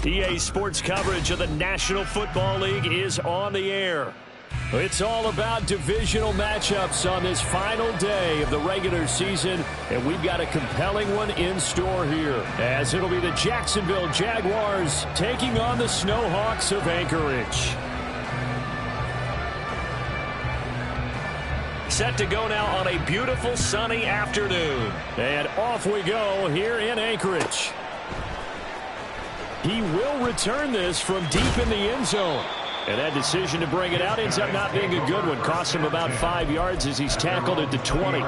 EA Sports coverage of the National Football League is on the air. It's all about divisional matchups on this final day of the regular season, and we've got a compelling one in store here, as it'll be the Jacksonville Jaguars taking on the Snowhawks of Anchorage. Set to go now on a beautiful sunny afternoon, and off we go here in Anchorage. He will return this from deep in the end zone. And that decision to bring it out ends up not being a good one. Cost him about 5 yards as he's tackled at the 20.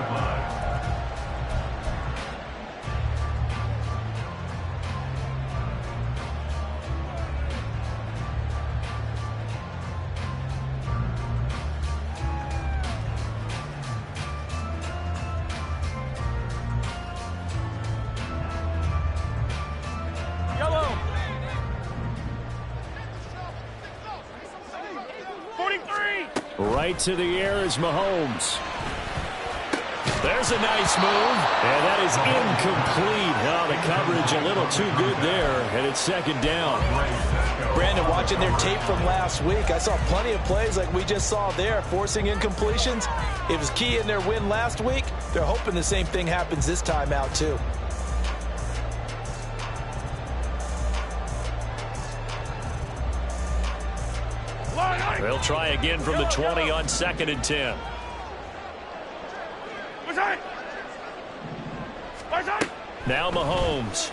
Right to the air is Mahomes. There's a nice move, and that is incomplete. Oh, the coverage a little too good there, and it's second down. Brandon, watching their tape from last week, I saw plenty of plays like we just saw there, forcing incompletions. It was key in their win last week. They're hoping the same thing happens this time out, too. They'll try again from the 20 on 2nd and 10. Now Mahomes.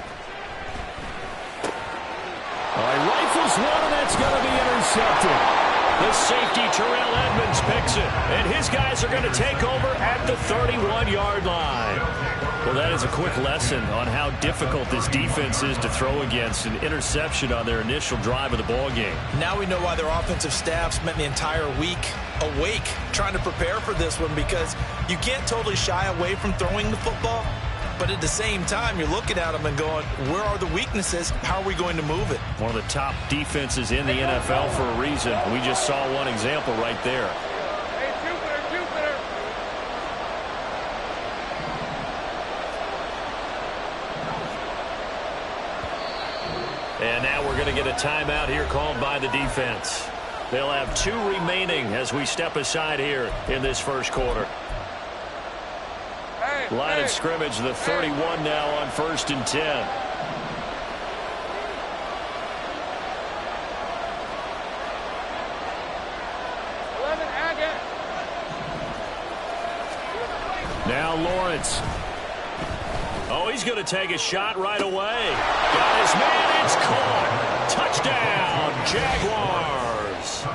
Rifles one, and that's going to be intercepted. The safety, Terrell Edmonds, picks it. And his guys are going to take over at the 31-yard line. Well, that is a quick lesson on how difficult this defense is to throw against. An interception on their initial drive of the ball game. Now we know why their offensive staff spent the entire week awake trying to prepare for this one, because you can't totally shy away from throwing the football. But at the same time, you're looking at them and going, where are the weaknesses? How are we going to move it? One of the top defenses in the NFL for a reason. We just saw one example right there. And now we're going to get a timeout here called by the defense. They'll have 2 remaining as we step aside here in this first quarter. Line of scrimmage, the 31 now on 1st and 10. Now Lawrence. Oh, he's going to take a shot right away. Got his man. It's caught. Touchdown, Jaguars.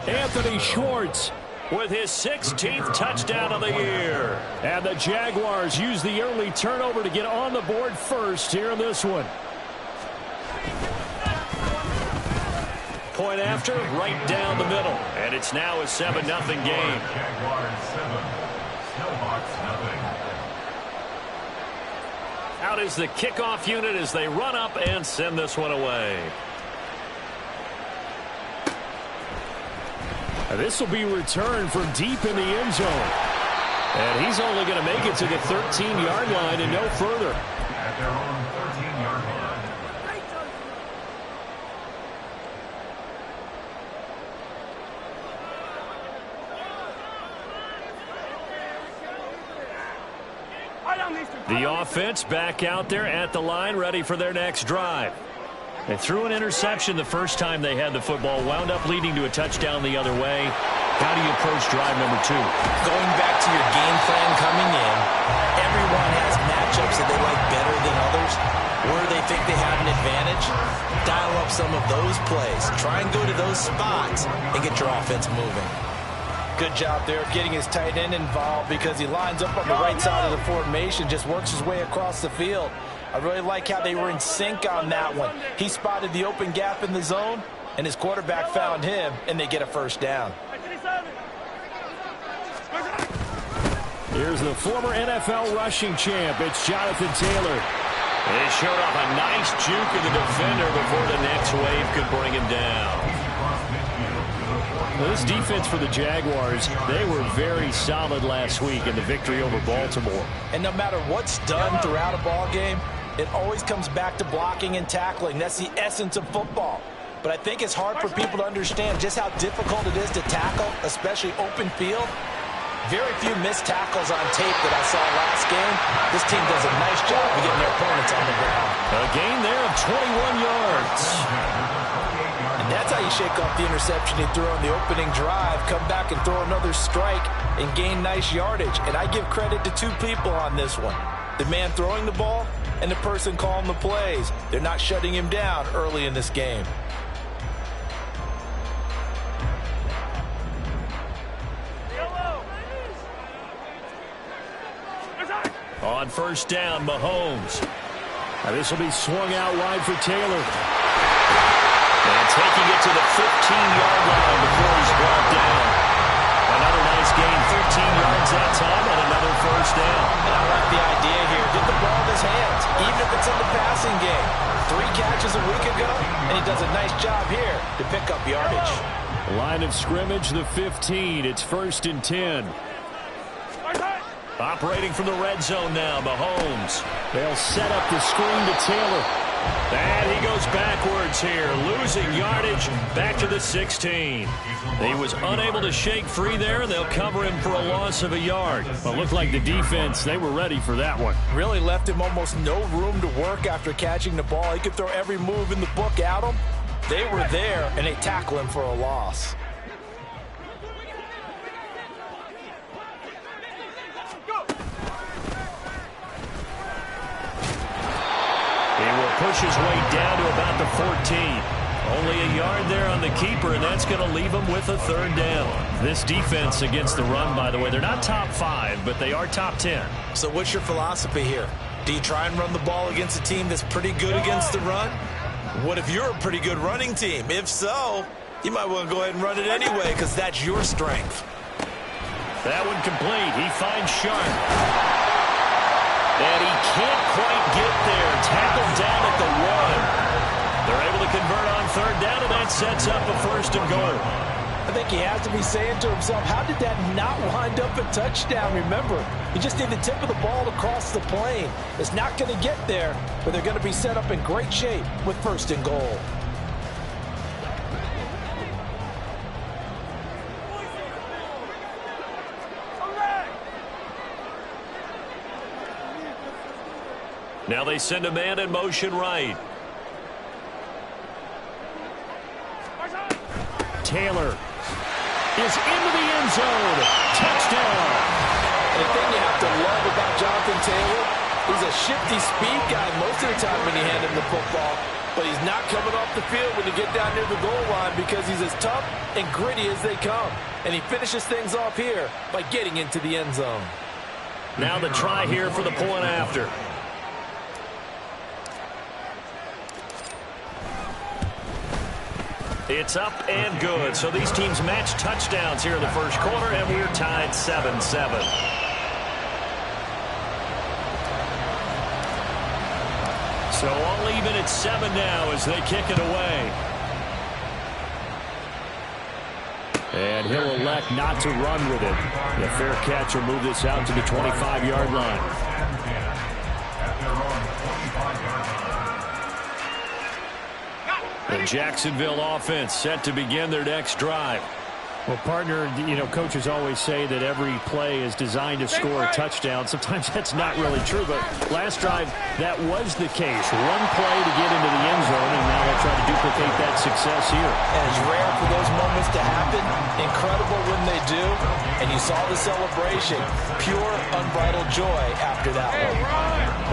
Anthony Schwartz with his 16th touchdown of the year. And the Jaguars use the early turnover to get on the board first here in this one. Point after, right down the middle. And it's now a 7-0 game. Jaguars 7, Snowhawks nothing. Out is the kickoff unit as they run up and send this one away. This will be returned from deep in the end zone. And he's only going to make it to the 13-yard line and no further. At their own 13-yard line. The offense back out there at the line, ready for their next drive. They threw an interception the first time they had the football, wound up leading to a touchdown the other way. How do you approach drive number 2? Going back to your game plan coming in, everyone has matchups that they like better than others. Where they think they have an advantage, dial up some of those plays. Try and go to those spots and get your offense moving. Good job there of getting his tight end involved, because he lines up on the right side of the formation, just works his way across the field. I really like how they were in sync on that one. He spotted the open gap in the zone, and his quarterback found him, and they get a first down. Here's the former NFL rushing champ. It's Jonathan Taylor. He showed off a nice juke of the defender before the next wave could bring him down. This defense for the Jaguars, they were very solid last week in the victory over Baltimore. And no matter what's done throughout a ball game, It always comes back to blocking and tackling. That's the essence of football. But I think it's hard for people to understand just how difficult it is to tackle, especially open field. Very few missed tackles on tape that I saw last game. This team does a nice job of getting their opponents on the ground. A gain there of 21 yards. And that's how you shake off the interception he threw on the opening drive, come back and throw another strike and gain nice yardage. And I give credit to two people on this one. The man throwing the ball and the person calling the plays. They're not shutting him down early in this game. On first down, Mahomes. This will be swung out wide for Taylor. And taking it to the 15-yard line before he's brought down. Another nice gain, 13 yards that time, and another first down. And I like the idea here. Get the ball in his hands, even if it's in the passing game. 3 catches a week ago, and he does a nice job here to pick up yardage. Line of scrimmage, the 15. It's 1st and 10. Operating from the red zone now, Mahomes. They'll set up the screen to Taylor. And he goes backwards here, losing yardage back to the 16. He was unable to shake free there. They'll cover him for a loss of a yard. Well, looked like the defense, they were ready for that one. Really left him almost no room to work after catching the ball. He could throw every move in the book at him. They were there, and they tackle him for a loss. He will push his way down to about the 14. Only a yard there on the keeper, and that's going to leave him with a 3rd down. This defense against the run, by the way, they're not top 5, but they are top 10. So what's your philosophy here? Do you try and run the ball against a team that's pretty good against the run? What if you're a pretty good running team? If so, you might want to go ahead and run it anyway because that's your strength. That one complete. He finds Sharp. And he can't quite get there. Tackled down at the 1. They're able to convert on 3rd down, and that sets up a 1st and goal. I think he has to be saying to himself, how did that not wind up a touchdown? Remember, you just need the tip of the ball across the plane. It's not going to get there, but they're going to be set up in great shape with 1st and goal. Now they send a man in motion right. Taylor is into the end zone. Touchdown. And the thing you have to love about Jonathan Taylor, he's a shifty speed guy most of the time when you hand him the football. But he's not coming off the field when you get down near the goal line because he's as tough and gritty as they come. And he finishes things off here by getting into the end zone. Now the try here for the point after. It's up and good. So these teams match touchdowns here in the first quarter, and we're tied 7-7. So all even at 7 now as they kick it away. And he'll elect not to run with it. The fair catch will move this out to the 25-yard line. The Jacksonville offense set to begin their next drive. Well, partner, you know, coaches always say that every play is designed to score a touchdown. Sometimes that's not really true, but last drive, that was the case. One play to get into the end zone, and now they'll try to duplicate that success here. And it's rare for those moments to happen. Incredible when they do. And you saw the celebration. Pure, unbridled joy after that one.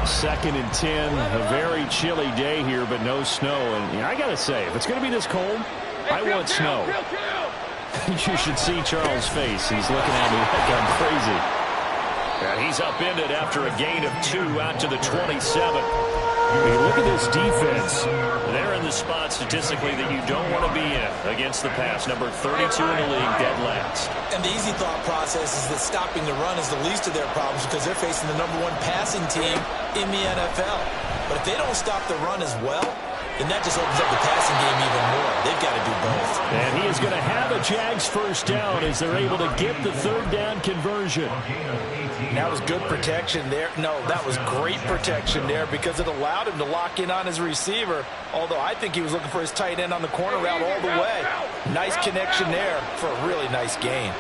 2nd and 10, a very chilly day here, but no snow. And you know, I got to say, if it's going to be this cold, I want snow. You should see Charles' face. He's looking at me like I'm crazy. And he's upended after a gain of 2 out to the 27. Hey, look at this defense. They're in the spot statistically that you don't want to be in against the pass. Number 32 in the league, dead last. And the easy thought process is that stopping the run is the least of their problems because they're facing the #1 passing team in the NFL. But if they don't stop the run as well, then that just opens up the passing game even more. They've got to do both. And he is going to have a Jags first down as they're able to get the third down conversion. That was good protection there. No, that was great protection there because it allowed him to lock in on his receiver, although I think he was looking for his tight end on the corner route all the way. Nice connection there for a really nice gain.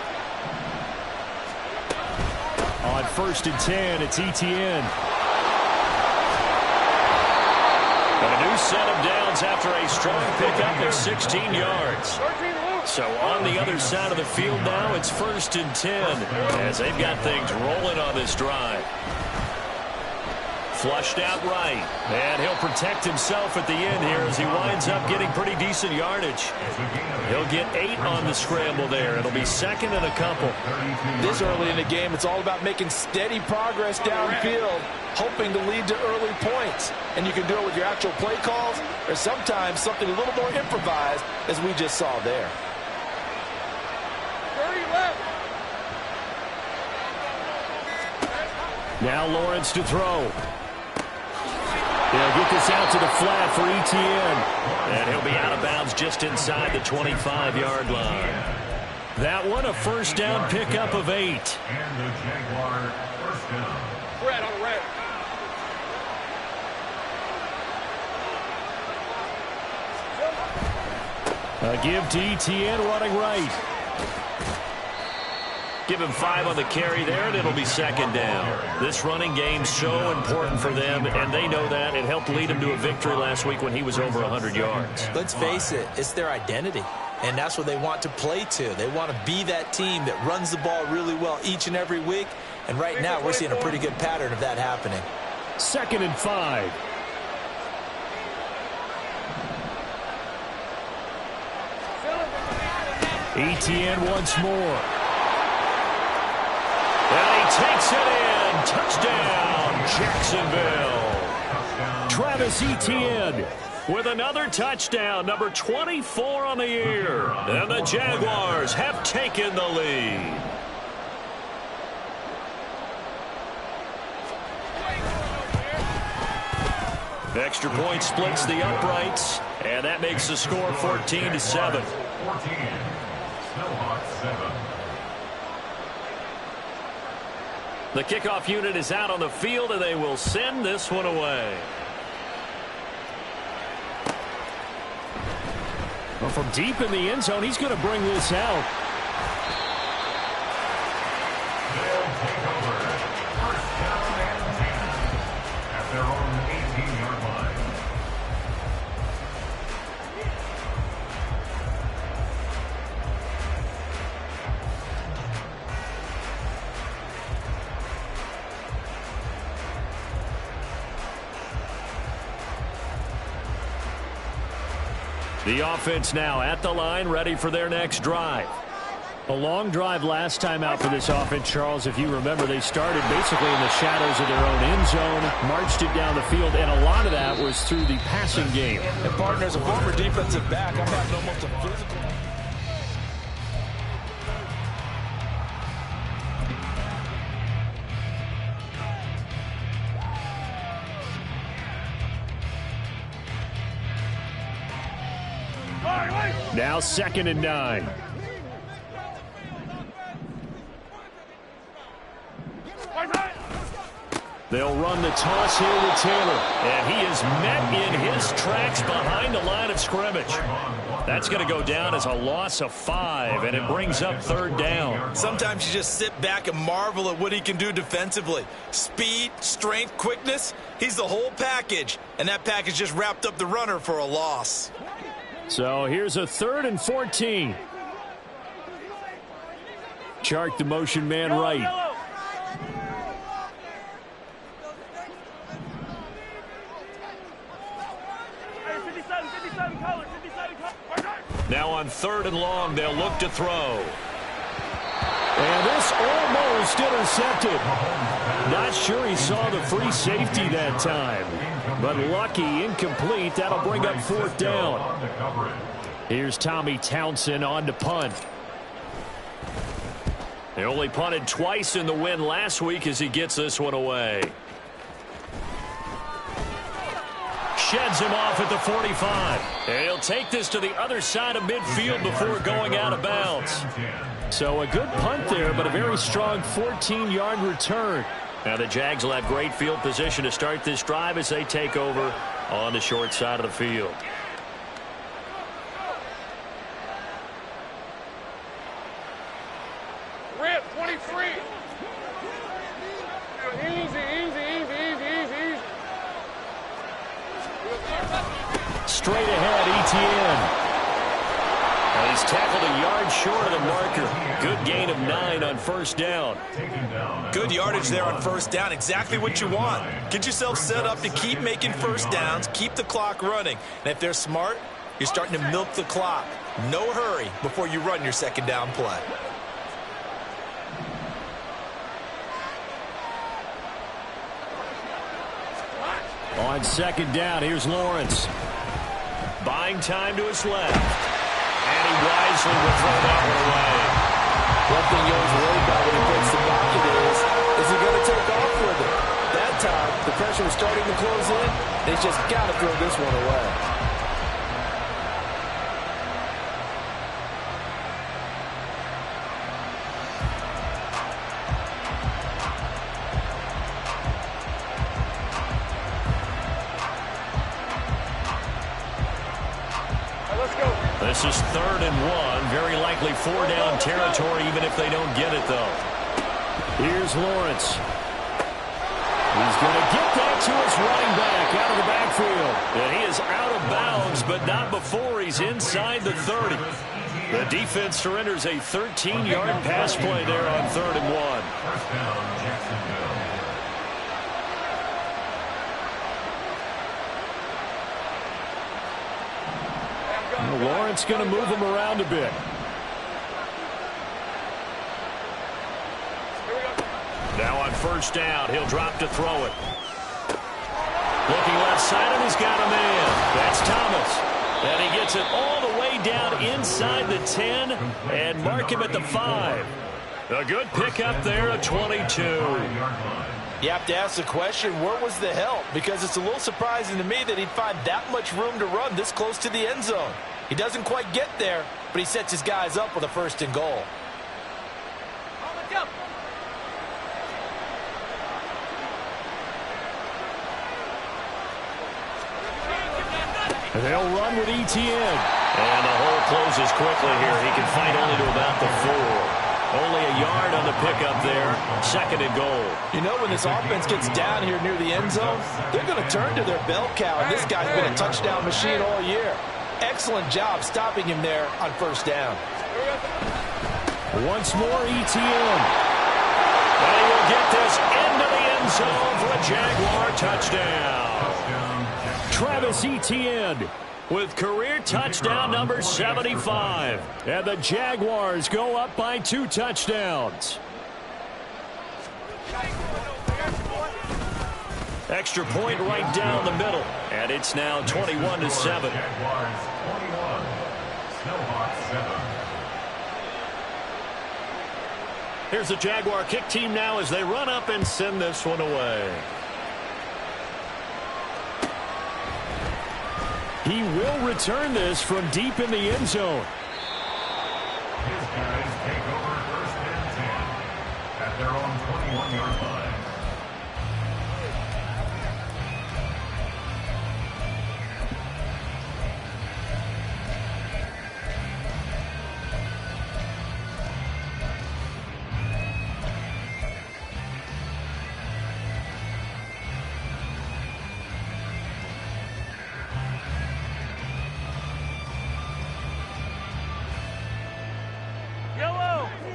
On 1st and 10, it's Etienne. A new set of downs after a strong pickup of 16 yards. So on the other side of the field now, it's 1st and 10 as they've got things rolling on this drive. Flushed out right, and he'll protect himself at the end here as he winds up getting pretty decent yardage. He'll get 8 on the scramble there. It'll be 2nd and a couple. This early in the game, it's all about making steady progress downfield, hoping to lead to early points. And you can do it with your actual play calls or sometimes something a little more improvised, as we just saw there. Now Lawrence to throw. He'll get this out to the flat for Etienne. And he'll be out of bounds just inside the 25-yard line. That one a first down pickup of 8. And the Jaguar first down. Red on red. A give to Etienne running right. Give him 5 on the carry there, and it'll be 2nd down. This running game's so important for them, and they know that. It helped lead them to a victory last week when he was over 100 yards. Let's face it, it's their identity, and that's what they want to play to. They want to be that team that runs the ball really well each and every week, and right now we're seeing a pretty good pattern of that happening. 2nd and 5. Etienne once more. And he takes it in. Touchdown, Jacksonville. Travis Etienne with another touchdown, number 24 on the year. And the Jaguars have taken the lead. Extra point splits the uprights, and that makes the score 14-7. 14. Snowhawks 7. The kickoff unit is out on the field, and they will send this one away. Well, from deep in the end zone, he's going to bring this out. They'll take over. First down and 10 at their own 18-yard line. The offense now at the line, ready for their next drive. A long drive last time out for this offense, Charles. If you remember, they started basically in the shadows of their own end zone, marched it down the field, and a lot of that was through the passing game. And partner, as a former defensive back, I'm having almost a physical... Now 2nd and 9. They'll run the toss here with Taylor. And he is met in his tracks behind the line of scrimmage. That's going to go down as a loss of 5, and it brings up 3rd down. Sometimes you just sit back and marvel at what he can do defensively. Speed, strength, quickness, he's the whole package. And that package just wrapped up the runner for a loss. So here's a 3rd and 14. Chark the motion man right. Now on 3rd and long, they'll look to throw. And this almost intercepted. Not sure he saw the free safety that time. But lucky, incomplete. That'll bring up 4th down. Here's Tommy Townsend on to punt. He only punted twice in the win last week as he gets this one away. sheds him off at the 45. And he'll take this to the other side of midfield before going out of bounds. So a good punt there, but a very strong 14-yard return. Now the Jags will have great field position to start this drive as they take over on the short side of the field. Rip, 23. Easy. Straight ahead, Etienne. And he's tackled a yard short of the marker. Good gain of 9 on first down. Good yardage there on first down. Exactly what you want. Get yourself set up to keep making first downs, keep the clock running. And if they're smart, you're starting to milk the clock. No hurry before you run your second down play. On second down, here's Lawrence. Buying time to his left. And he wisely will throw that one away. One thing you always worry about when he breaks the pocket is he going to take off with it? That time, the pressure was starting to close in. He's just got to throw this one away. This is 3rd and 1. Very likely 4-down territory, even if they don't get it, though. Here's Lawrence. He's going to get that to his running back out of the backfield. And he is out of bounds, but not before he's inside the 30. The defense surrenders a 13-yard pass play there on 3rd and 1. First down, Jacksonville. Lawrence going to move him around a bit. Now on first down, he'll drop to throw it. Looking left side, and he's got a man. That's Thomas. And he gets it all the way down inside the 10 and mark him at the 5. A good pickup there at 22. You have to ask the question, where was the help? Because it's a little surprising to me that he'd find that much room to run this close to the end zone. He doesn't quite get there, but he sets his guys up with a 1st and goal. They'll run with Etienne. And the hole closes quickly here. He can fight only to about the 4. Only a yard on the pickup there. 2nd and goal. You know, when this offense gets down here near the end zone, they're going to turn to their bell cow. And this guy's been a touchdown machine all year. Excellent job stopping him there on first down. Once more, Etienne. And he will get this into the end zone for a Jaguar touchdown. Travis Etienne with career touchdown number 75. And the Jaguars go up by 2 touchdowns. Extra point right down the middle. And it's now 21-7. Jaguars 21, Snowhawks 7. Here's the Jaguar kick team now as they run up and send this one away. He will return this from deep in the end zone. His guys take over 1st and 10 at their own 21-yard line.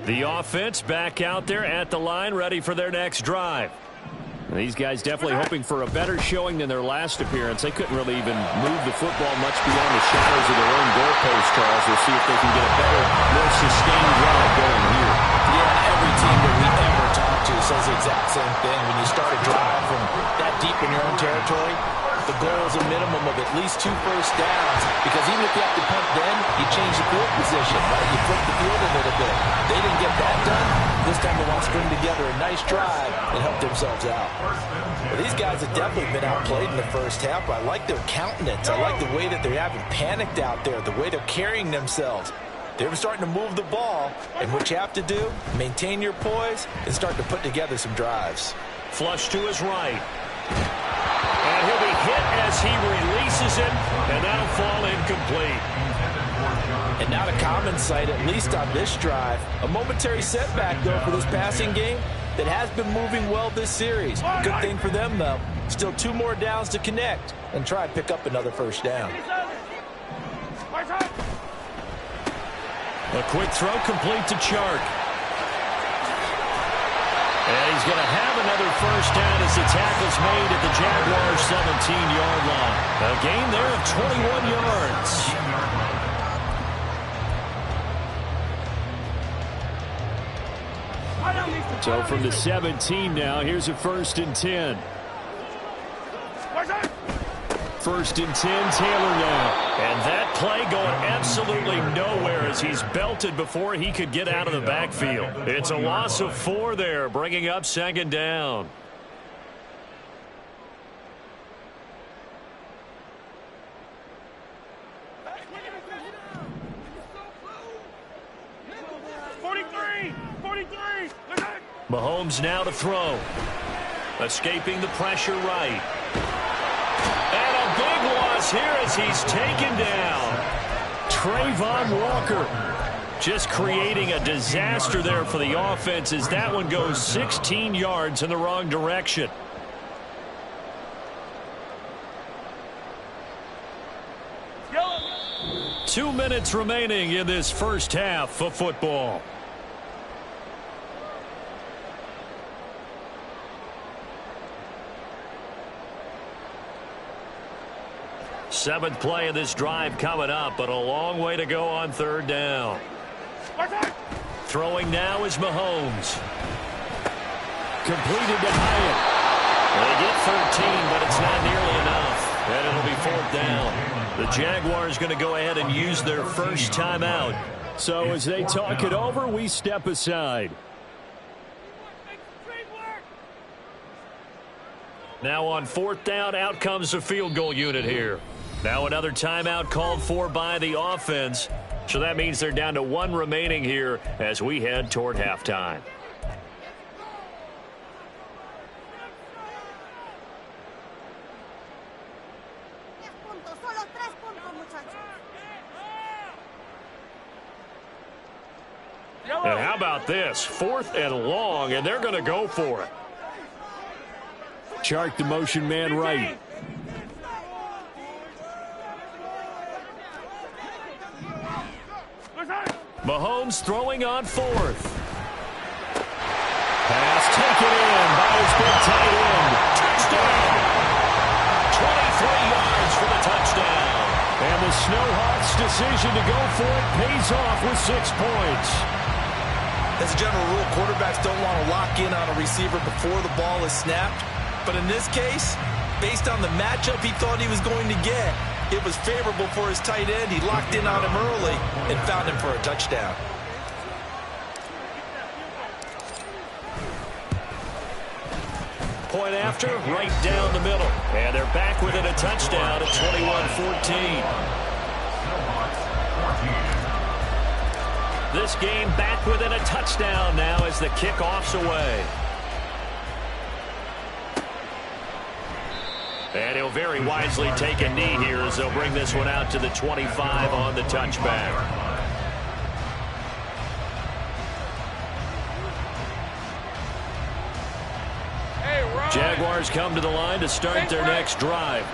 The offense back out there at the line, ready for their next drive. These guys definitely hoping for a better showing than their last appearance. They couldn't really even move the football much beyond the shadows of their own goalpost, Charles. We'll see if they can get a better, more sustained drive going here. Yeah, every team that we ever talk to says the exact same thing. When you start a drive from that deep in your own territory, the goal is a minimum of at least 2 first downs, because even if you have to punt then, you change the field position, right? You flip the field a little bit. They didn't get that done. This time they want to string together a nice drive and help themselves out. Well, these guys have definitely been outplayed in the first half, but I like their countenance. I like the way that they haven't panicked out there, the way they're carrying themselves. They're starting to move the ball, and what you have to do, maintain your poise and start to put together some drives. Flush to his right. And he'll be hit as he releases it, and that'll fall incomplete. And not a common sight, at least on this drive. A momentary setback, though, for this passing game that has been moving well this series. Good thing for them, though. Still 2 more downs to connect and try and pick up another first down. A quick throw complete to Chark. And he's going to have another first down as the tackle's made at the Jaguars' 17-yard line. A gain there of 21 yards. So from the 17 now, here's a 1st and 10. 1st and 10, Taylor now. And that play going absolutely nowhere as he's belted before he could get out of the backfield. It's a loss of 4 there, bringing up 2nd down. Mahomes now to throw. Escaping the pressure right. And a big loss here as he's taken down. Trayvon Walker just creating a disaster there for the offense as that one goes 16 yards in the wrong direction. Yellow. 2 minutes remaining in this first half of football. Seventh play of this drive coming up, but a long way to go on 3rd down. Throwing now is Mahomes. Completed to Hyatt. They get 13, but it's not nearly enough. And it'll be 4th down. The Jaguars going to go ahead and use their first timeout. So as they talk it over, we step aside. Now on 4th down, out comes the field goal unit here. Now another timeout called for by the offense. So that means they're down to 1 remaining here as we head toward halftime. And how about this? 4th and long, and they're going to go for it. Chark the motion man right. Mahomes throwing on 4th. Pass taken in by his big tight end. Touchdown! 23 yards for the touchdown. And the Snowhawks' decision to go for it pays off with 6 points. As a general rule, quarterbacks don't want to lock in on a receiver before the ball is snapped. But in this case, based on the matchup he thought he was going to get, it was favorable for his tight end. He locked in on him early and found him for a touchdown. Point after, right down the middle. And they're back within a touchdown at 21-14. This game back within a touchdown now as the kickoff's away. And he'll very wisely take a knee here as they'll bring this one out to the 25 on the touchback. Jaguars come to the line to start their next drive.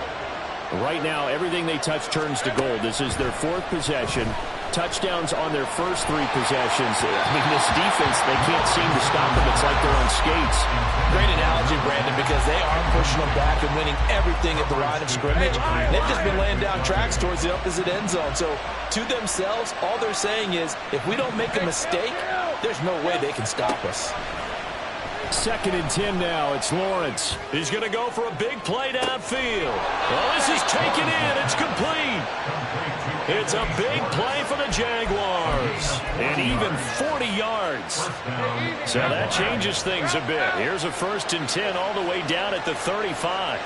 Right now, everything they touch turns to gold. This is their 4th possession. Touchdowns on their first 3 possessions. I mean, this defense, they can't seem to stop them. It's like they're on skates. Great analogy, Brandon, because they are pushing them back and winning everything at the line of scrimmage. They've just been laying down tracks towards the opposite end zone. So, to themselves, all they're saying is, if we don't make a mistake, there's no way they can stop us. 2nd and 10 now. It's Lawrence. He's going to go for a big play downfield. Well, this is taken in. It's complete. It's a big play for the Jaguars. And even 40 yards. So that changes things a bit. Here's a 1st and 10 all the way down at the 35.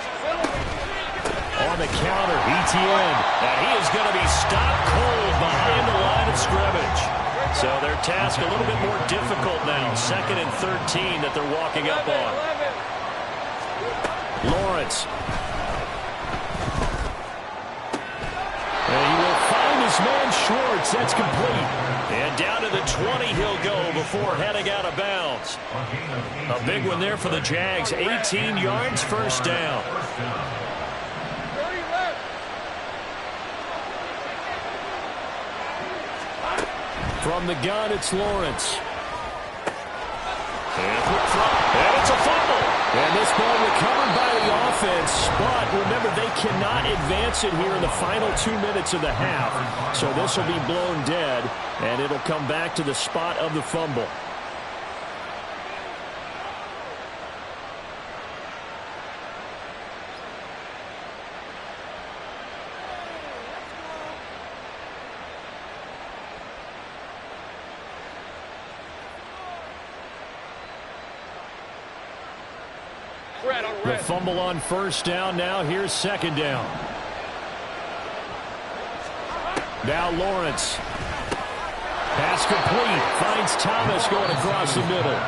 On the counter, Etienne. And he is going to be stopped cold behind the line of scrimmage. So their task a little bit more difficult now. 2nd and 13 that they're walking up on. Lawrence. And he will find his man Schwartz. That's complete. And down to the 20 he'll go before heading out of bounds. A big one there for the Jags. 18 yards, 1st down. From the gun, it's Lawrence. And it's a fumble. And this ball recovered by the offense, but remember, they cannot advance it here in the final 2 minutes of the half. So this will be blown dead, and it'll come back to the spot of the fumble. The fumble on 1st down. Now here's 2nd down. Now Lawrence. Pass complete. Finds Thomas going across the middle.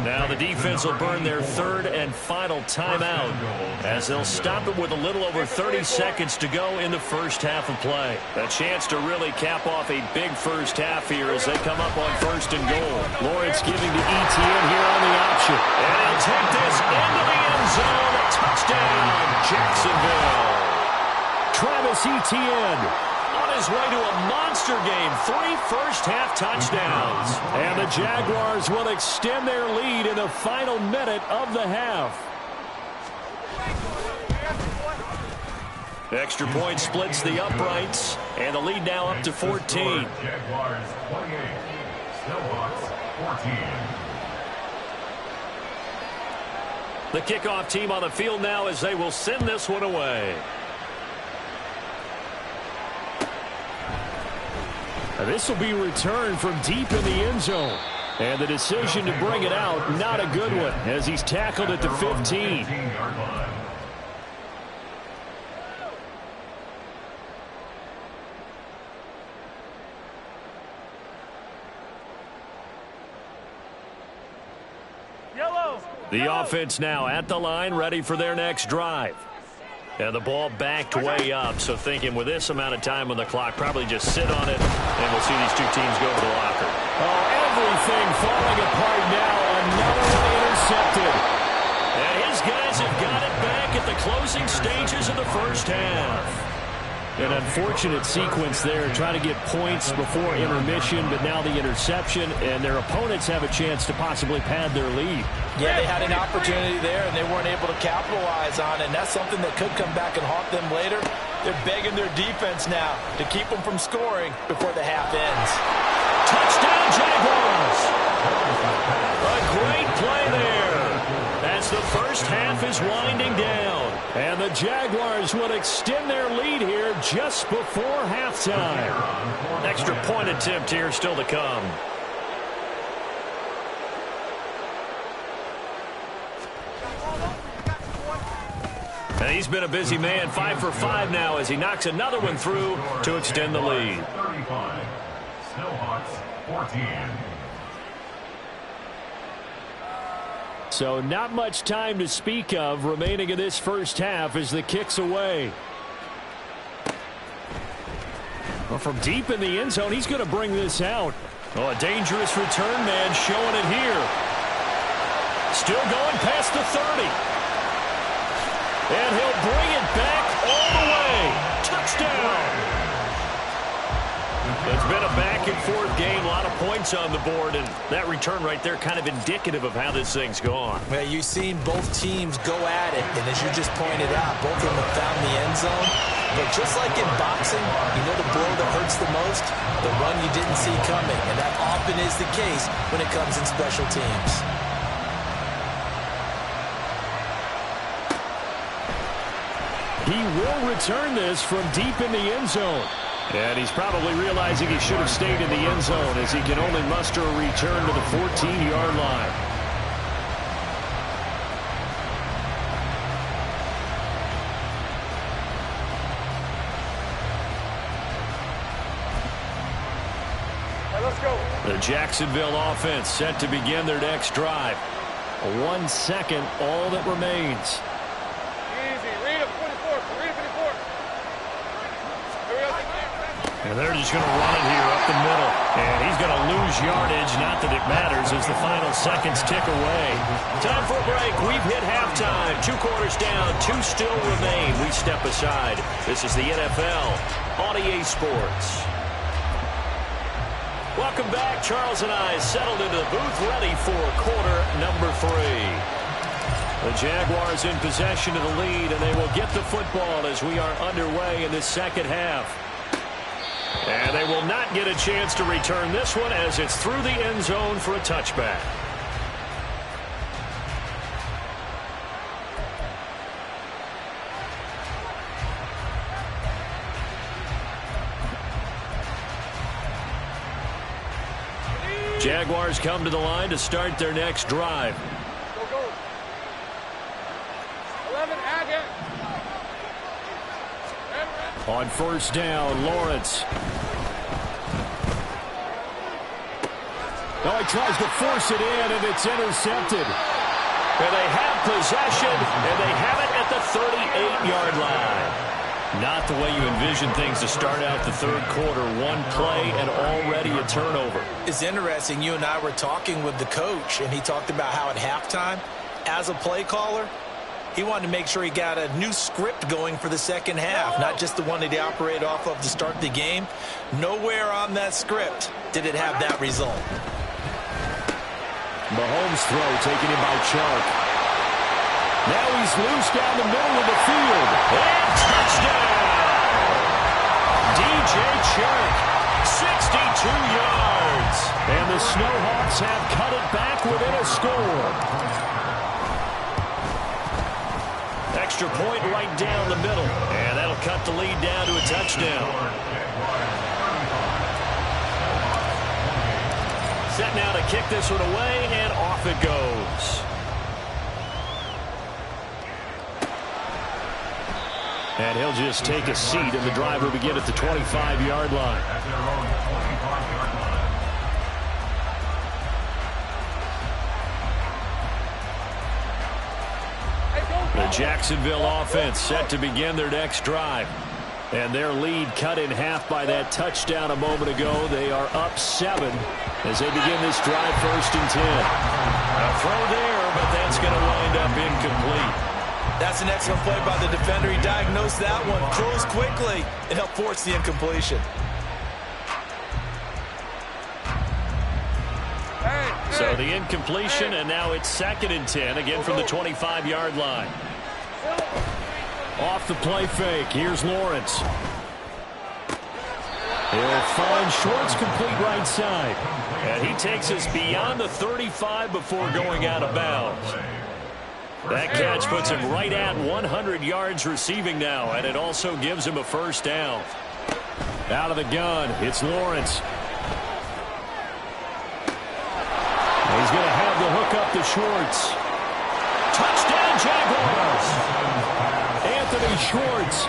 Now the defense will burn their 3rd and final timeout as they'll stop it with a little over 30 seconds to go in the 1st half of play. A chance to really cap off a big 1st half here as they come up on 1st and goal. Lawrence giving to Etienne here on the option. And he'll take this into the end zone. A touchdown, Jacksonville. Travis Etienne on his way to a monster game. 3 first-half touchdowns. And the Jaguars will extend their lead in the final minute of the half. Extra point splits the uprights, and the lead now up to 14. Jaguars 28, Seahawks 14. The kickoff team on the field now as they will send this one away. This will be returned from deep in the end zone. And the decision to bring it out, not a good one, as he's tackled at the 15. The offense now at the line, ready for their next drive. And the ball backed way up, so thinking with this amount of time on the clock, probably just sit on it, and we'll see these two teams go to the locker. Oh, everything falling apart now. Another one intercepted. And his guys have got it back at the closing stages of the 1st half. An unfortunate sequence there, trying to get points before intermission, but now the interception, and their opponents have a chance to possibly pad their lead. Yeah, they had an opportunity there, and they weren't able to capitalize on it, and that's something that could come back and haunt them later. They're begging their defense now to keep them from scoring before the half ends. Touchdown, Jaguars! A great play there as the 1st half is winding down. And the Jaguars will extend their lead here just before halftime. Extra point attempt here still to come. And he's been a busy man, 5 for 5 now as he knocks another one through to extend the lead. 35, Seahawks 14. So not much time to speak of remaining in this 1st half as the kick's away. Well, from deep in the end zone, he's going to bring this out. Oh, a dangerous return man showing it here. Still going past the 30. And he'll bring it back all the way. Touchdown. It's been a back-and-forth game, a lot of points on the board, and that return right there kind of indicative of how this thing's gone. Well, you've seen both teams go at it, and as you just pointed out, both of them have found the end zone. But just like in boxing, you know the blow that hurts the most? The run you didn't see coming, and that often is the case when it comes in special teams. He will return this from deep in the end zone. And he's probably realizing he should have stayed in the end zone as he can only muster a return to the 14-yard line. Let's go. The Jacksonville offense set to begin their next drive. 1 second, all that remains. Easy. Read him. 24. Read him 24. And they're just going to run it here up the middle. And he's going to lose yardage. Not that it matters as the final seconds tick away. Time for a break. We've hit halftime. 2 quarters down. 2 still remain. We step aside. This is the NFL on EA Sports. Welcome back. Charles and I settled into the booth ready for quarter number 3. The Jaguars in possession of the lead, and they will get the football as we are underway in the second half. And they will not get a chance to return this one as it's through the end zone for a touchback. Jaguars come to the line to start their next drive. Go, go. 11, Agate. On first down, Lawrence. Oh, he tries to force it in, and it's intercepted. And they have possession, and they have it at the 38-yard line. Not the way you envision things to start out the third quarter. 1 play and already a turnover. It's interesting. You and I were talking with the coach, and he talked about how at halftime, as a play caller, he wanted to make sure he got a new script going for the second half, not just the one that he operated off of to start the game. Nowhere on that script did it have that result. Mahomes' throw taken in by Chark. Now he's loose down the middle of the field. And touchdown! DJ Chark, 62 yards. And the Snowhawks have cut it back within a score. Extra point right down the middle. And that'll cut the lead down to a touchdown. Set now to kick this one away, and off it goes. And he'll just take a seat, and the drive will begin at the 25-yard line. The Jacksonville offense set to begin their next drive. And their lead cut in half by that touchdown a moment ago. They are up 7 as they begin this drive, 1st and 10. A throw there, but that's going to wind up incomplete. That's an excellent play by the defender. He diagnosed that one, closed quickly, and helped force the incompletion. So the incompletion, and now it's 2nd and 10, again from the 25-yard line. Off the play fake, here's Lawrence. He'll find Schwartz, complete right side. And he takes us beyond the 35 before going out of bounds. That catch puts him right at 100 yards receiving now, and it also gives him a first down. Out of the gun, it's Lawrence. He's going to have the hook up to Schwartz. Touchdown, Jaguars! Anthony Schwartz,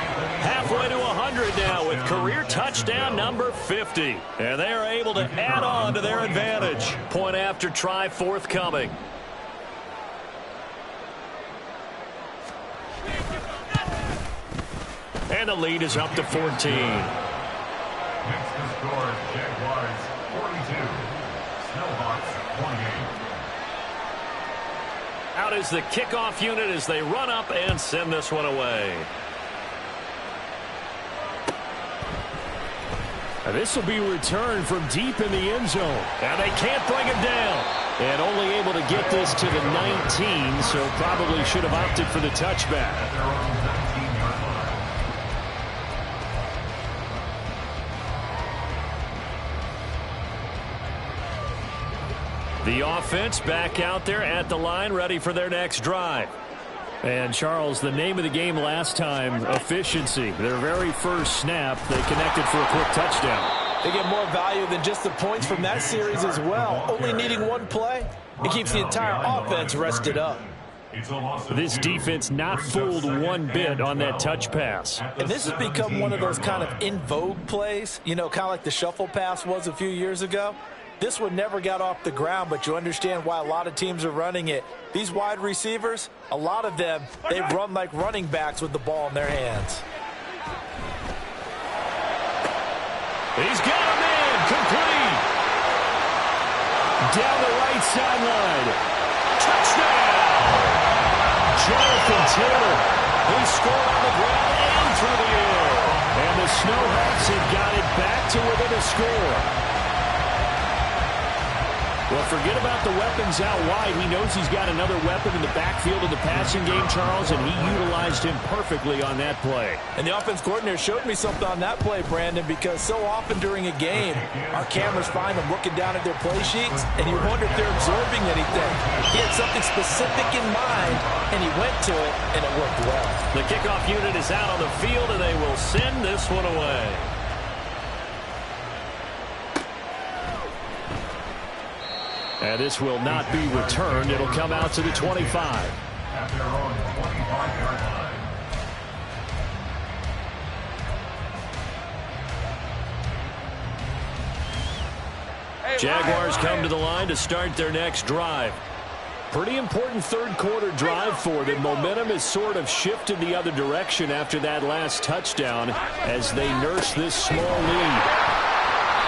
halfway to 100 now with career touchdown number 50. And they are able to add on to their advantage. Point after try forthcoming. And the lead is up to 14. Next to score, Jaguars 42, Snowhawks 28. Out is the kickoff unit as they run up and send this one away. And this will be returned from deep in the end zone. And they can't bring him down. And only able to get this to the 19, so probably should have opted for the touchback. The offense back out there at the line, ready for their next drive. And, Charles, the name of the game last time, efficiency. Their very first snap, they connected for a quick touchdown. They get more value than just the points from that series as well. Only needing one play, it keeps the entire offense rested up. This defense not fooled one bit on that touch pass. And this has become one of those kind of in vogue plays, you know, kind of like the shuffle pass was a few years ago. This one never got off the ground, but you understand why a lot of teams are running it. These wide receivers, a lot of them, they run like running backs with the ball in their hands. He's got a man, complete. Down the right sideline. Touchdown! Jonathan Taylor, he scored on the ground and through the air. And the Snowhawks have got it back to within a score. Well, forget about the weapons out wide. He knows he's got another weapon in the backfield of the passing game, Charles, and he utilized him perfectly on that play. And the offense coordinator showed me something on that play, Brandon, because so often during a game, our cameras find them looking down at their play sheets, and you wonder if they're absorbing anything. He had something specific in mind, and he went to it, and it worked well. The kickoff unit is out on the field, and they will send this one away. And this will not be returned. It'll come out to the 25. At their own 25-yard line. Jaguars come to the line to start their next drive. Pretty important third quarter drive for them. Momentum has sort of shifted the other direction after that last touchdown as they nurse this small lead.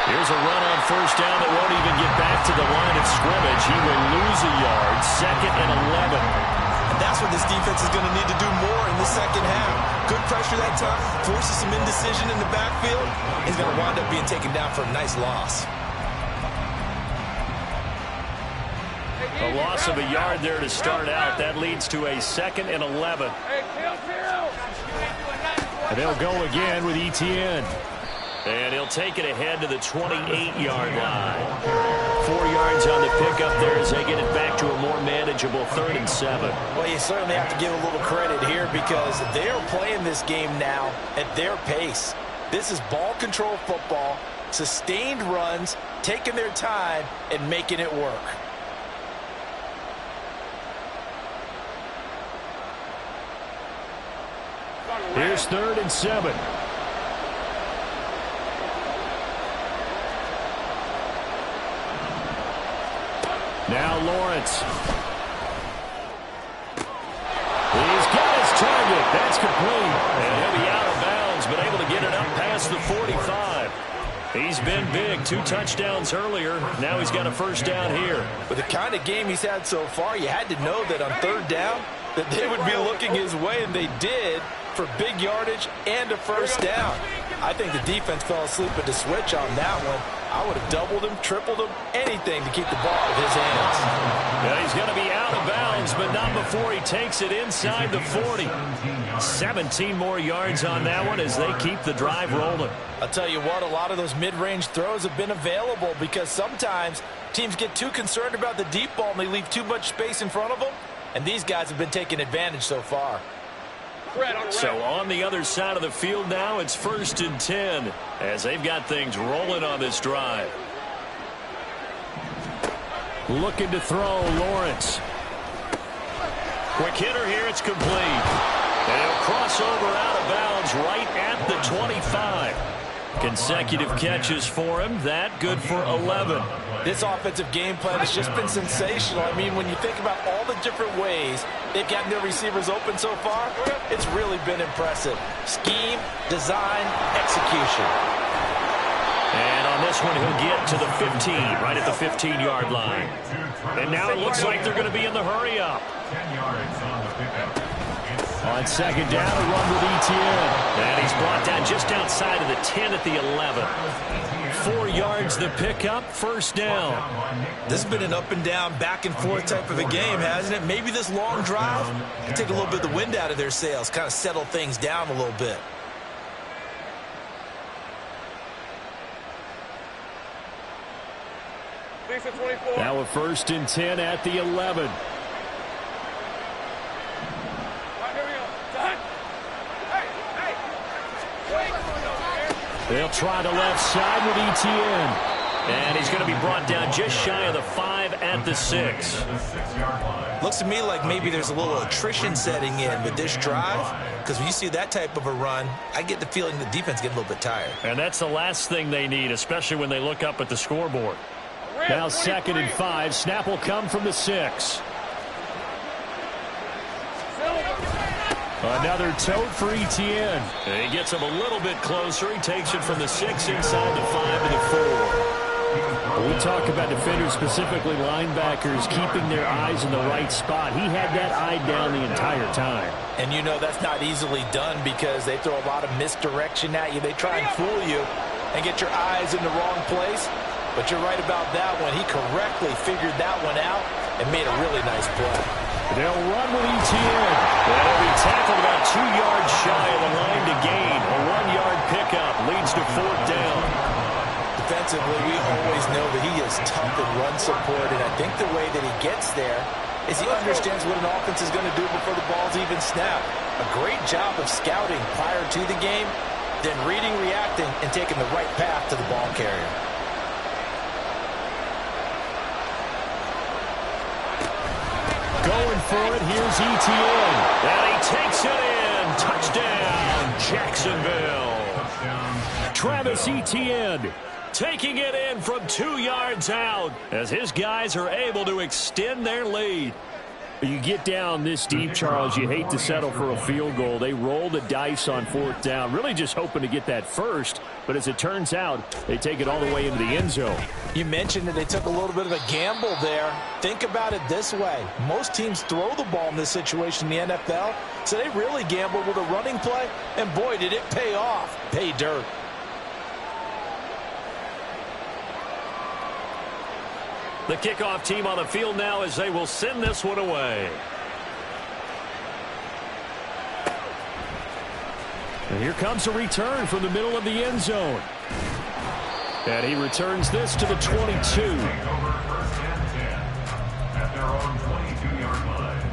Here's a run on first down that won't even get back to the line of scrimmage. He will lose a yard, 2nd and 11. And that's what this defense is going to need to do more in the second half. Good pressure that time, forces some indecision in the backfield. He's going to wind up being taken down for a nice loss. A loss of a yard there to start out. That leads to a 2nd and 11. And they'll go again with Etienne. And he'll take it ahead to the 28-yard line. 4 yards on the pickup there as they get it back to a more manageable 3rd and 7. Well, you certainly have to give a little credit here because they're playing this game now at their pace. This is ball control football, sustained runs, taking their time, and making it work. Here's 3rd and 7. Now Lawrence. He's got his target. That's complete. And he'll be out of bounds, but able to get it up past the 45. He's been big. 2 touchdowns earlier. Now he's got a first down here. With the kind of game he's had so far, you had to know that on 3rd down that they would be looking his way, and they did, for big yardage and a first down. I think the defense fell asleep at the switch on that one. I would have doubled him, tripled him, anything to keep the ball out of his hands. Yeah, he's going to be out of bounds, but not before he takes it inside the 40. 17 more yards on that one as they keep the drive rolling. I'll tell you what, a lot of those mid-range throws have been available because sometimes teams get too concerned about the deep ball and they leave too much space in front of them, and these guys have been taking advantage so far. So on the other side of the field now, it's 1st and 10 as they've got things rolling on this drive. Looking to throw, Lawrence. Quick hitter here, it's complete. And he'll cross over out of bounds right at the 25. Consecutive catches for him. That good for 11. This offensive game plan has just been sensational. I mean, when you think about all the different ways they've gotten their receivers open so far, it's really been impressive. Scheme, design, execution. And on this one, he'll get to the 15, right at the 15-yard line. And now it looks like they're going to be in the hurry-up. 10 yards on the pickup. On 2nd down, a run with Etienne. And he's brought down just outside of the 10 at the 11. 4 yards the pickup, first down. This has been an up-and-down, back-and-forth type of a game, hasn't it? Maybe this long drive can take a little bit of the wind out of their sails, kind of settle things down a little bit. Now a 1st and 10 at the 11. They'll try the left side with ETN. And he's going to be brought down just shy of the 5 at the 6. Looks to me like maybe there's a little attrition setting in with this drive, because when you see that type of a run, I get the feeling the defense get a little bit tired. And that's the last thing they need, especially when they look up at the scoreboard. Now 2nd and 5. Snap will come from the 6. Another tote for ETN. And he gets him a little bit closer. He takes it from the 6 inside the 5 to the 4. When we talk about defenders, specifically linebackers, keeping their eyes in the right spot. He had that eye down the entire time. And you know that's not easily done because they throw a lot of misdirection at you. They try and fool you and get your eyes in the wrong place. But you're right about that one. He correctly figured that one out and made a really nice play. They'll run with ETN. That'll be tackled about 2 yards shy of the line to gain. A 1-yard pickup leads to 4th down. Defensively, we always know that he is tough in run support, and I think the way that he gets there is he understands what an offense is going to do before the ball's even snapped. A great job of scouting prior to the game, then reading, reacting, and taking the right path to the ball carrier. Going for it, here's ETN. And he takes it in. Touchdown, Jacksonville. Travis Etienne taking it in from 2 yards out as his guys are able to extend their lead. You get down this deep, Charles, you hate to settle for a field goal. They roll the dice on 4th down, really just hoping to get that first. But as it turns out, they take it all the way into the end zone. You mentioned that they took a little bit of a gamble there. Think about it this way. Most teams throw the ball in this situation in the NFL, so they really gambled with a running play, and boy, did it pay off. Pay dirt. The kickoff team on the field now as they will send this one away. And here comes a return from the middle of the end zone. And he returns this to the 22. First and 10 at their own 22-yard line.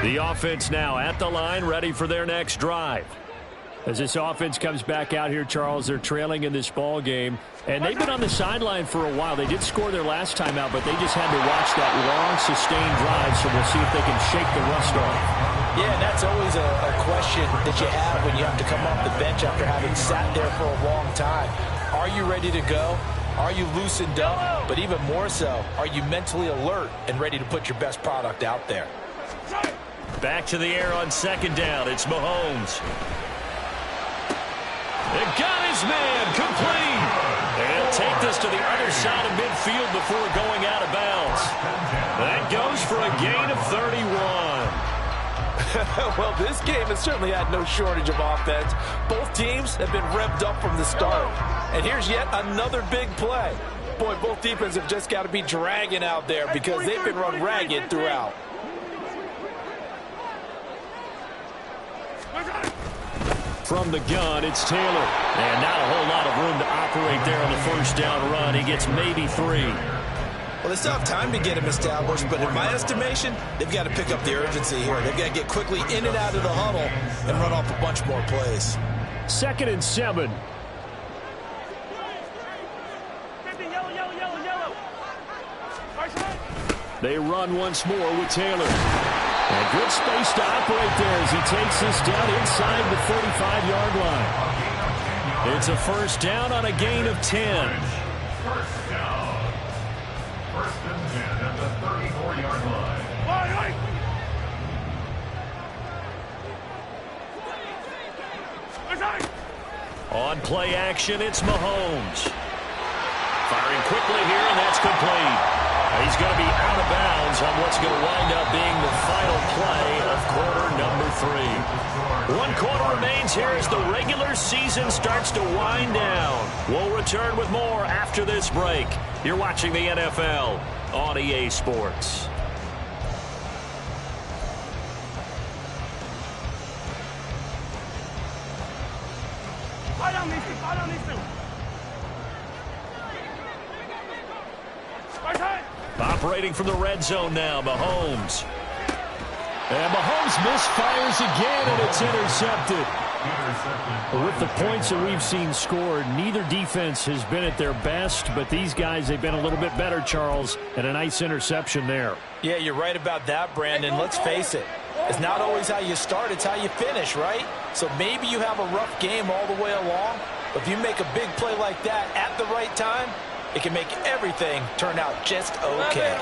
The offense now at the line, ready for their next drive. As this offense comes back out here, Charles, they're trailing in this ball game, and they've been on the sideline for a while. They did score their last time out, but they just had to watch that long, sustained drive, so we'll see if they can shake the rust off. Yeah, and that's always a question that you have when you have to come off the bench after having sat there for a long time. Are you ready to go? Are you loosened up? But even more so, are you mentally alert and ready to put your best product out there? Back to the air on 2nd down. It's Mahomes. It got his man complete. And he'll take this to the other side of midfield before going out of bounds. That goes for a gain of 31. Well, this game has certainly had no shortage of offense. Both teams have been revved up from the start. And here's yet another big play. Boy, both defenses have just got to be dragging out there because they've been run ragged throughout. From the gun, it's Taylor. And not a whole lot of room to operate there on the 1st down run. He gets maybe 3. Well, they still have time to get him established, but in my estimation, they've got to pick up the urgency here. They've got to get quickly in and out of the huddle and run off a bunch more plays. 2nd and 7. They run once more with Taylor. And good space to operate there as he takes this down inside the 45-yard line. It's a 1st down on a gain of 10. First down. 1st and 10 at the 34-yard line. On play action, it's Mahomes. Firing quickly here, and that's complete. He's going to be out of bounds on what's going to wind up being the final play of quarter number 3. One quarter remains here as the regular season starts to wind down. We'll return with more after this break. You're watching the NFL on EA Sports. Operating from the red zone now, Mahomes. And Mahomes misfires again, and it's intercepted. With the points that we've seen scored, neither defense has been at their best, but these guys, they've been a little bit better, Charles, and a nice interception there. Yeah, you're right about that, Brandon. Let's face it. It's not always how you start, it's how you finish, right? So maybe you have a rough game all the way along, but if you make a big play like that at the right time, it can make everything turn out just okay.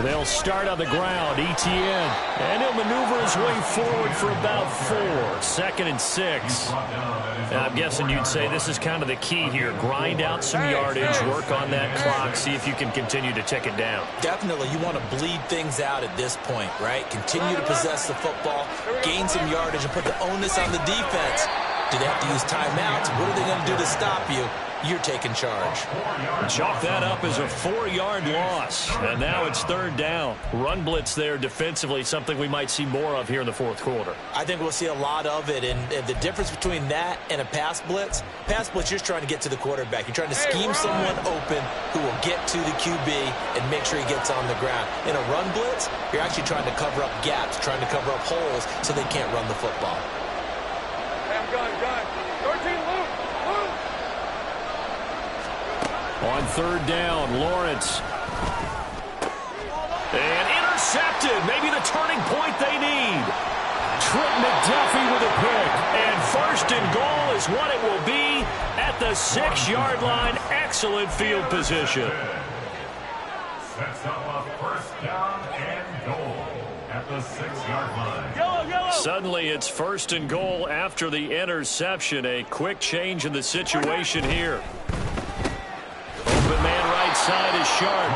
They'll start on the ground, Etienne, and he'll maneuver his way forward for about 4. 2nd and 6. And I'm guessing you'd say this is kind of the key here. Grind out some yardage, work on that clock, see if you can continue to tick it down. Definitely, you want to bleed things out at this point, right? Continue to possess the football, gain some yardage, and put the onus on the defense. Do they have to use timeouts? What are they going to do to stop you? You're taking charge. Chalk that up as a 4-yard loss. And now it's 3rd down. Run blitz there defensively, something we might see more of here in the 4th quarter. I think we'll see a lot of it. And the difference between that and a pass blitz, you're just trying to get to the quarterback. You're trying to scheme someone open who will get to the QB and make sure he gets on the ground. In a run blitz, you're actually trying to cover up gaps, trying to cover up holes so they can't run the football. Gun. Your team, Luke. On 3rd down, Lawrence. And intercepted. Maybe the turning point they need. Trent McDuffie with a pick. And 1st and goal is what it will be at the 6-yard line. Excellent field position. Sets up a 1st down and goal at the 6-yard line. Suddenly it's 1st and goal after the interception. A quick change in the situation here. Open man right side is Sharp.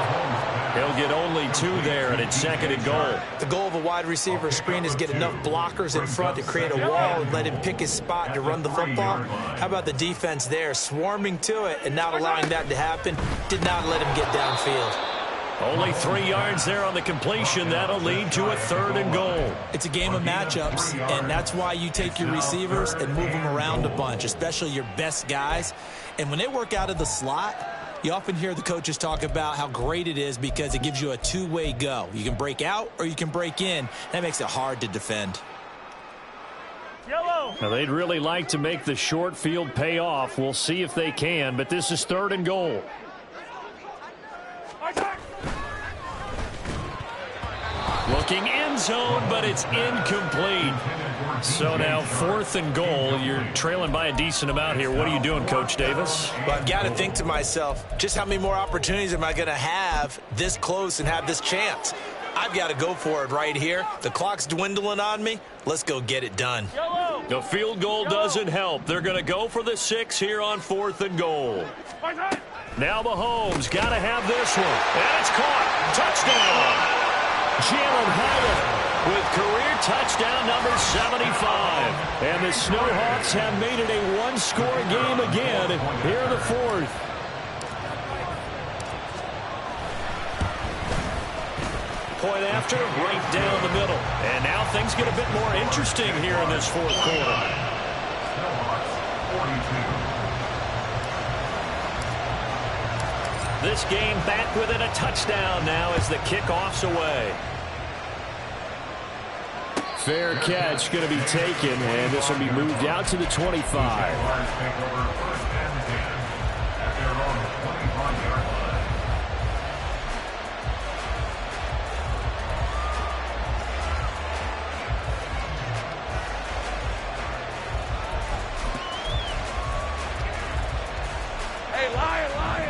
He'll get only 2 there, and it's 2nd and goal. The goal of a wide receiver screen is get enough blockers in front to create a wall and let him pick his spot to run the football. How about the defense there, swarming to it and not allowing that to happen? Did not let him get downfield. Only 3 yards there on the completion. That'll lead to a 3rd and goal. It's a game of matchups, and that's why you take your receivers and move them around a bunch, especially your best guys. And when they work out of the slot, you often hear the coaches talk about how great it is because it gives you a 2-way go. You can break out or you can break in. That makes it hard to defend. Now, they'd really like to make the short field pay off. We'll see if they can, but this is 3rd and goal. Looking end zone, but it's incomplete. So now 4th and goal. You're trailing by a decent amount here. What are you doing, Coach Davis? Well, I've got to think to myself, just how many more opportunities am I going to have this close and have this chance? I've got to go for it right here. The clock's dwindling on me. Let's go get it done. The field goal doesn't help. They're going to go for the 6 here on 4th and goal. Now Mahomes got to have this one. And it's caught. Touchdown. Jalen Hyatt with career touchdown number 75. And the Snowhawks have made it a 1-score game again here in the 4th. Point after, right down the middle. And now things get a bit more interesting here in this 4th quarter. This game back within a touchdown now as the kickoff's away. Fair catch going to be taken, and this will be moved out to the 25.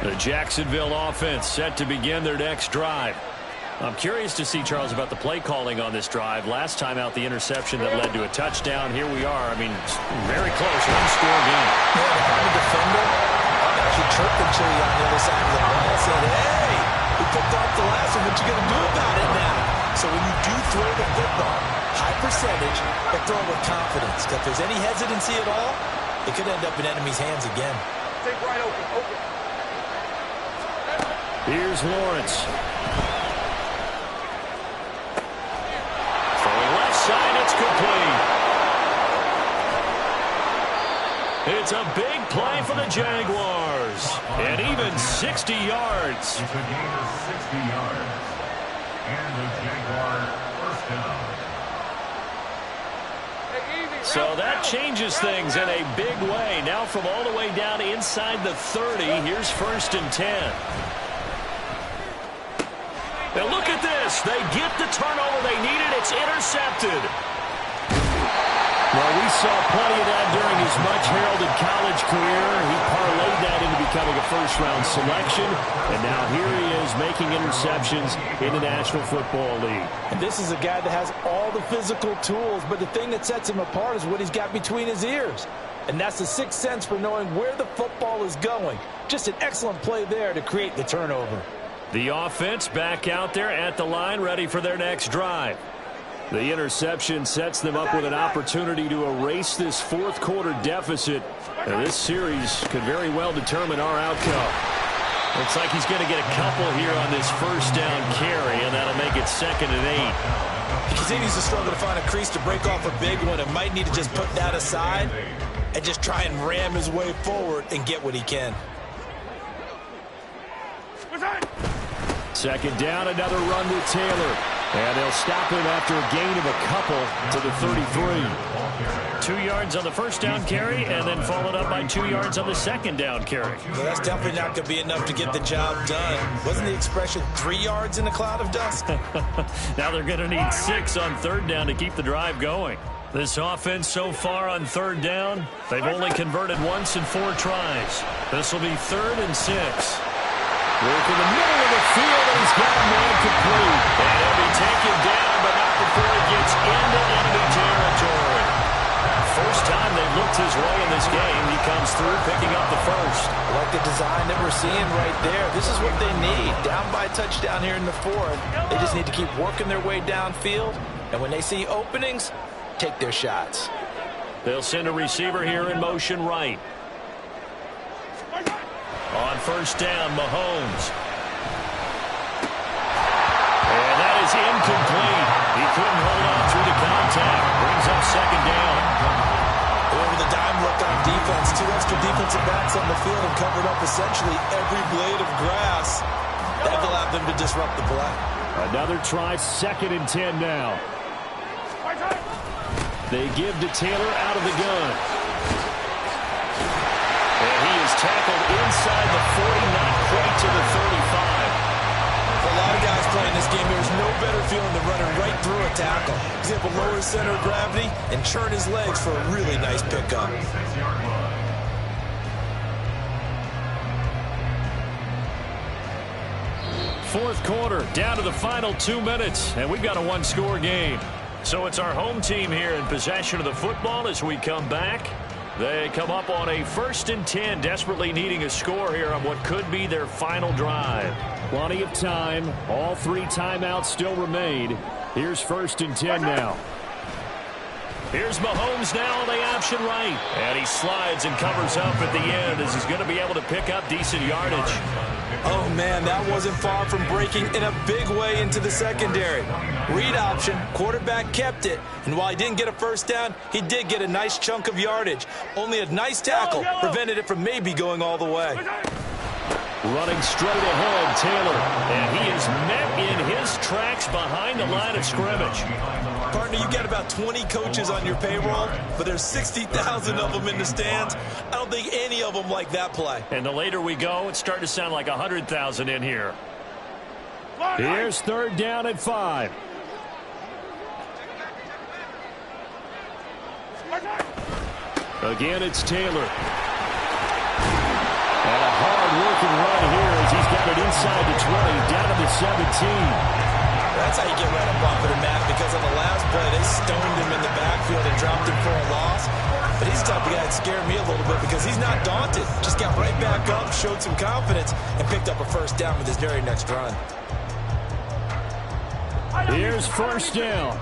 The Jacksonville offense set to begin their next drive. I'm curious to see, Charles, about the play calling on this drive. Last time out, the interception that led to a touchdown. Here we are. I mean, very close. 1-score game. Yeah, if I'm a defender, I'm actually chirping to you on the other side of the ball. Said, hey, we picked off the last one. What you going to do about it now? So when you do throw the football. High percentage, but throw it with confidence. If there's any hesitancy at all, it could end up in enemy's hands again. Take right open. Here's Lawrence. Throwing left side, it's complete. It's a big play for the Jaguars. And even 60 yards. It's a gain of 60 yards. And the Jaguar first down. So that changes things in a big way. Now from all the way down inside the 30, here's 1st and 10. Now look at this. They get the turnover they needed. It's intercepted. Well, we saw plenty of that during his much-heralded college career. He parlayed that into becoming a first-round selection. And now here he is making interceptions in the National Football League. And this is a guy that has all the physical tools, but the thing that sets him apart is what he's got between his ears. And that's the sixth sense for knowing where the football is going. Just an excellent play there to create the turnover. The offense back out there at the line, ready for their next drive. The interception sets them up with an opportunity to erase this fourth quarter deficit. And this series could very well determine our outcome. Looks like he's going to get a couple here on this first down carry, and that'll make it 2nd and 8. He continues to struggle to find a crease to break off a big one and might need to just put that aside and just try and ram his way forward and get what he can. 2nd down, another run with Taylor. And they'll stop him after a gain of a couple to the 33. 2 yards on the first down carry, and then followed up by 2 yards on the second down carry. Well, that's definitely not going to be enough to get the job done. Wasn't the expression 3 yards in a cloud of dust? Now they're going to need 6 on 3rd down to keep the drive going. This offense so far on 3rd down, they've only converted once in 4 tries. This will be 3rd and 6. Work in the middle of the field, and he's got a man complete. And he'll be taken down, but not before he gets into enemy territory. First time they've looked his way in this game, he comes through picking up the first. I like the design that we're seeing right there. This is what they need. Down by a touchdown here in the 4th. They just need to keep working their way downfield. And when they see openings, take their shots. They'll send a receiver here in motion right. On first down, Mahomes. And that is incomplete. He couldn't hold on through the contact. Brings up 2nd down. Over the dime look on defense. 2 extra defensive backs on the field and covered up essentially every blade of grass. That allowed them to disrupt the play. Another try, 2nd and 10 now. They give to Taylor out of the gun. And he is tackled inside the 40, not quite to the 35. For a lot of guys playing this game, there's no better feeling than running right through a tackle. He's able to lower his center of gravity and churn his legs for a really nice pickup. Fourth quarter, down to the final 2 minutes, and we've got a one-score game. So it's our home team here in possession of the football as we come back. They come up on a 1st and 10, desperately needing a score here on what could be their final drive. Plenty of time. All 3 timeouts still remain. Here's 1st and 10 now. Here's Mahomes now on the option right. And he slides and covers up at the end as he's going to be able to pick up decent yardage. Oh, man, that wasn't far from breaking in a big way into the secondary. Read option, quarterback kept it, and while he didn't get a first down, he did get a nice chunk of yardage. Only a nice tackle prevented it from maybe going all the way. Running straight ahead, Taylor, and he is met in his tracks behind the line of scrimmage. Partner, you got about 20 coaches on your payroll, but there's 60,000 of them in the stands. I don't think any of them like that play. And the later we go, it's starting to sound like 100,000 in here. Here's 3rd down at 5. Again, it's Taylor. And a hard-working run here as he's got it inside the 20, down to the 17. That's how you get right up off of the mat, because on the last play, they stoned him in the backfield and dropped him for a loss. But he's the type of guy that scared me a little bit because he's not daunted. Just got right back up, showed some confidence, and picked up a first down with his very next run. Here's first down.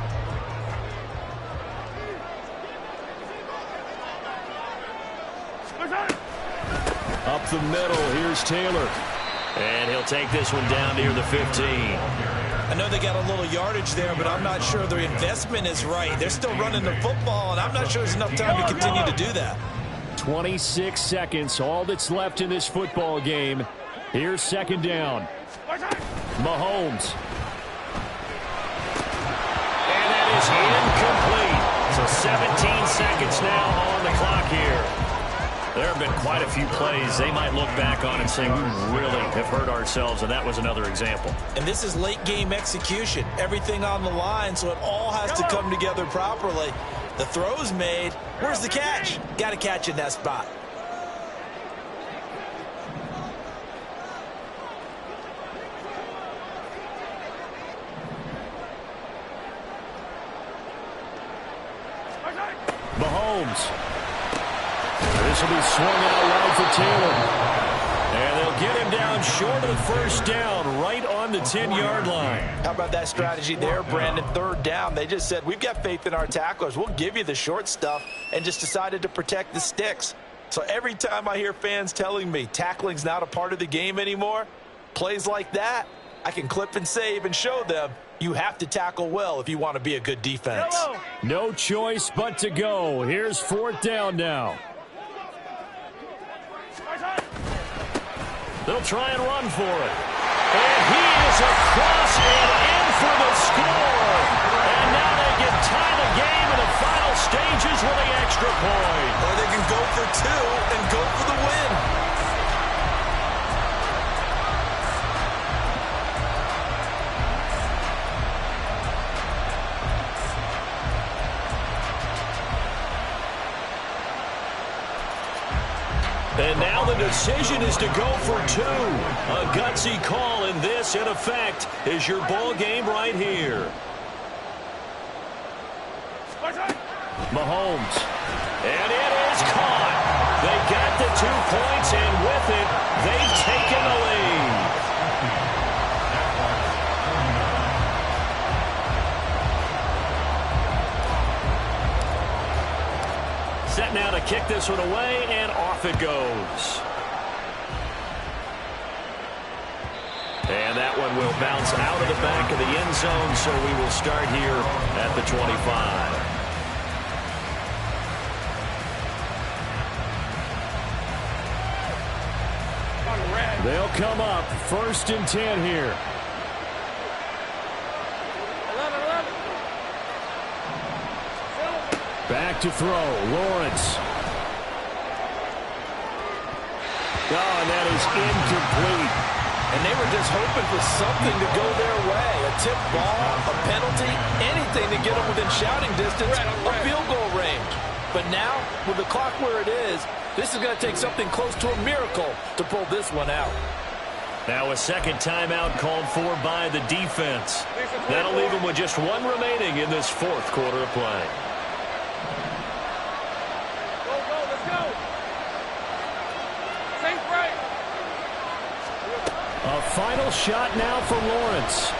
Up the middle, here's Taylor. And he'll take this one down near the 15. I know they got a little yardage there, but I'm not sure their investment is right. They're still running the football, and I'm not sure there's enough time to continue to do that. 26 seconds, all that's left in this football game. Here's second down. Mahomes. And that is incomplete. So 17 seconds now on the clock here. There have been quite a few plays they might look back on and say, we really have hurt ourselves, and that was another example. And this is late-game execution. Everything on the line, so it all has to come together properly. The throw's made. Where's the catch? Got to catch in that spot. Mahomes. This will be swung out wide for Taylor. And they'll get him down short of the first down, right on the 10-yard line. How about that strategy there, Brandon? Third down, they just said, we've got faith in our tacklers. We'll give you the short stuff, and just decided to protect the sticks. So every time I hear fans telling me tackling's not a part of the game anymore, plays like that, I can clip and save and show them you have to tackle well if you want to be a good defense. No choice but to go. Here's fourth down now. They'll try and run for it. And he is across and in for the score. And now they can tie the game in the final stages with the extra point. Or they can go for two and go for the win. And now the decision is to go for two. A gutsy call, and this, in effect, is your ball game right here. Mahomes. And it is caught. They got the 2 points, and with it, they've taken the lead. Set now to kick this one away, and off it goes. And that one will bounce out of the back of the end zone, so we will start here at the 25. They'll come up first and 10 here. 11. Back to throw. Lawrence. Oh, and that is incomplete. And they were just hoping for something to go their way. A tip ball, a penalty, anything to get them within shouting distance of field goal range. But now, with the clock where it is, this is going to take something close to a miracle to pull this one out. Now a second timeout called for by the defense. That'll leave them with just one remaining in this fourth quarter of play. Let's go. Safe break. A final shot now for Lawrence.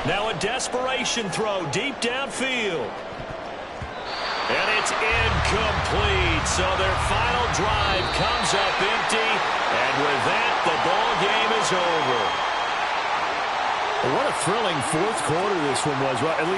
Now a desperation throw deep downfield. And it's incomplete. So their final drive comes up empty. And with that, the ball game is over. What a thrilling fourth quarter this one was. At least